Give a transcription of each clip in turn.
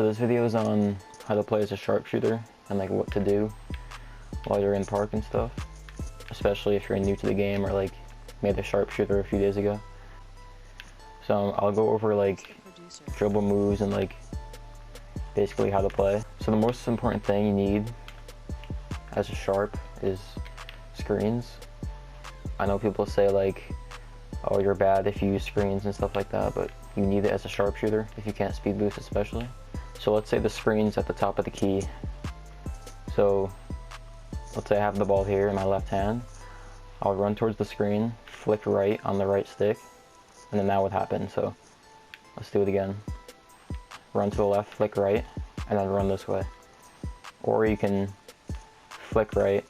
So this video is on how to play as a sharpshooter and like what to do while you're in park and stuff, especially if you're new to the game or like made a sharpshooter a few days ago. So I'll go over like dribble moves and like basically how to play. So the most important thing you need as a sharp is screens. I know people say like, oh, you're bad if you use screens and stuff like that, but you need it as a sharpshooter if you can't speed boost especially. So let's say the screen's at the top of the key. So let's say I have the ball here in my left hand. I'll run towards the screen, flick right on the right stick, and then that would happen. So let's do it again. Run to the left, flick right, and then run this way. Or you can flick right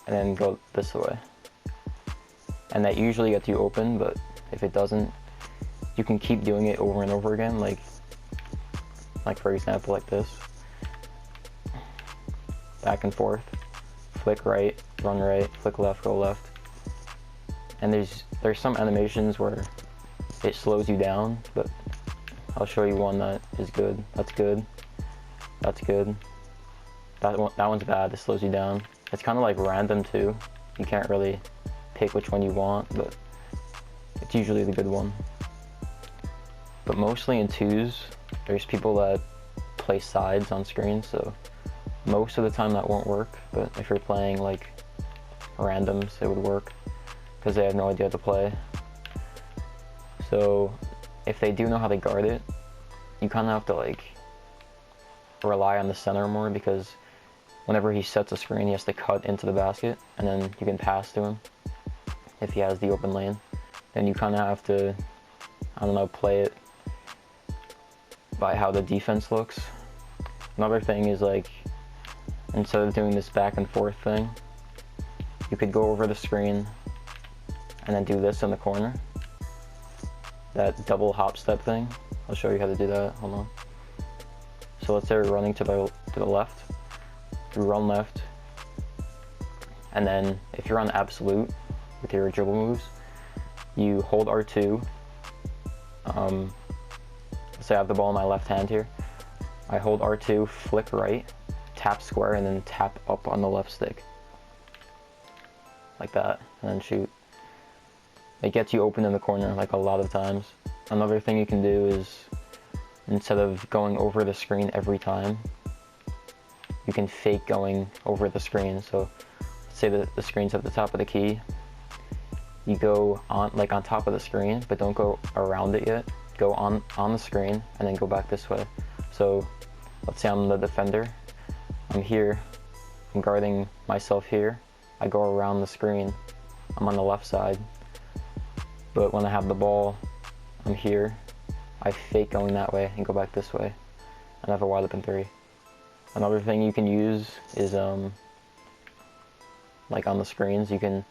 and then go this way. And that usually gets you open, but if it doesn't, you can keep doing it over and over again, like for example like this. Back and forth, flick right, run right, flick left, go left. And there's some animations where it slows you down, but I'll show you one that is good. That's good. That's good. That one's bad. It slows you down. It's kind of like random too. You can't really pick which one you want, but it's usually the good one. But mostly in twos, there's people that play sides on screens, so most of the time that won't work, but if you're playing like randoms, it would work because they have no idea how to play. So if they do know how to guard it, you kind of have to like rely on the center more, because whenever he sets a screen, he has to cut into the basket and then you can pass to him if he has the open lane. Then you kind of have to, I don't know, play it by how the defense looks. Another thing is like, instead of doing this back and forth thing, you could go over the screen and then do this in the corner. That double hop step thing. I'll show you how to do that, hold on. So let's say we're running to the left. You run left, and then if you're on absolute with your dribble moves, you hold R2. Let's say I have the ball in my left hand here. I hold R2, flick right, tap square, and then tap up on the left stick. Like that, and then shoot. It gets you open in the corner like a lot of times. Another thing you can do is, instead of going over the screen every time, you can fake going over the screen. So let's say the screen's at the top of the key. You go on top of the screen, but don't go around it yet. Go on the screen and then go back this way. So let's say I'm the defender. I'm here. I'm guarding myself here. I go around the screen. I'm on the left side. But when I have the ball, I'm here. I fake going that way and go back this way. And I have a wide open three. Another thing you can use is like on the screens, you can,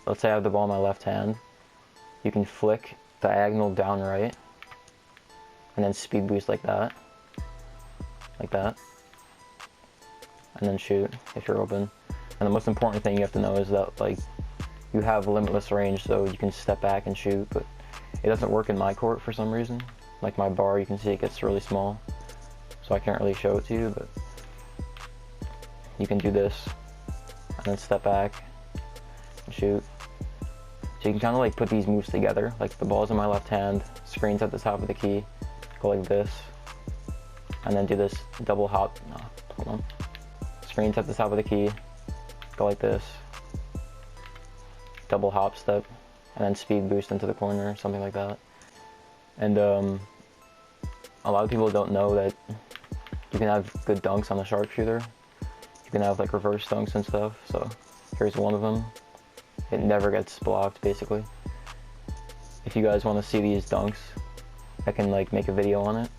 let's say I have the ball in my left hand, you can flick diagonal down right and then speed boost like that, and then shoot if you're open. And the most important thing you have to know is that like you have limitless range, so you can step back and shoot, but it doesn't work in my court for some reason. Like my bar, you can see it gets really small, so I can't really show it to you, but you can do this and then step back and shoot. So you can kind of like put these moves together, like the ball's in my left hand, screen's at the top of the key, go like this, and then do this double hop, no, hold on. Screen's at the top of the key, go like this, double hop step, and then speed boost into the corner, something like that. And a lot of people don't know that you can have good dunks on the sharpshooter. You can have like reverse dunks and stuff. So here's one of them. It never gets blocked, basically. If you guys want to see these dunks, I can like make a video on it.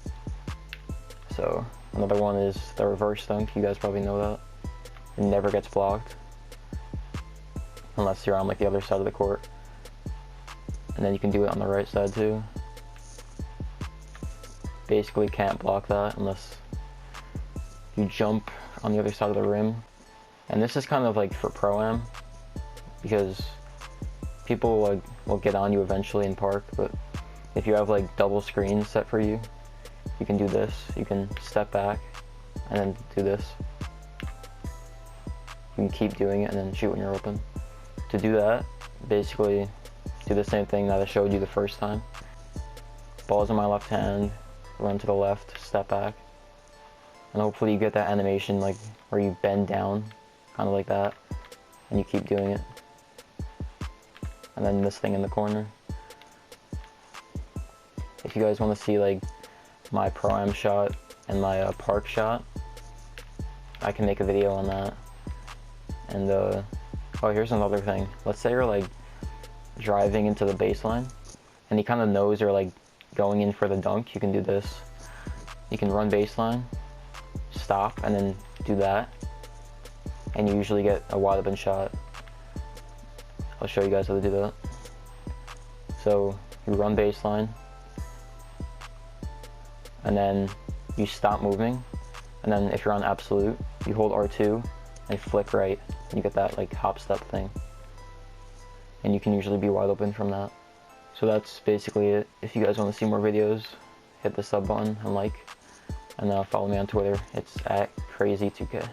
So another one is the reverse dunk. You guys probably know that. It never gets blocked unless you're on like the other side of the court. And then you can do it on the right side too. Basically can't block that unless you jump on the other side of the rim. And this is kind of like for pro-am, because people like will get on you eventually in park, but if you have like double screens set for you, you can do this. You can step back and then do this. You can keep doing it and then shoot when you're open. To do that, basically do the same thing that I showed you the first time. Ball's in my left hand, run to the left, step back. And hopefully you get that animation like where you bend down, kind of like that, and you keep doing it. And then this thing in the corner. If you guys want to see like my pro-am shot and my park shot, I can make a video on that. And oh, here's another thing. Let's say you're like driving into the baseline and he kind of knows you're like going in for the dunk. You can do this. You can run baseline, stop, and then do that, and you usually get a wide open shot. I'll show you guys how to do that. So you run baseline, and then you stop moving, and then if you're on absolute, you hold R2 and flick right, and you get that like hop step thing. And you can usually be wide open from that. So that's basically it. If you guys want to see more videos, hit the sub button and like, and follow me on Twitter. It's @crazy2k.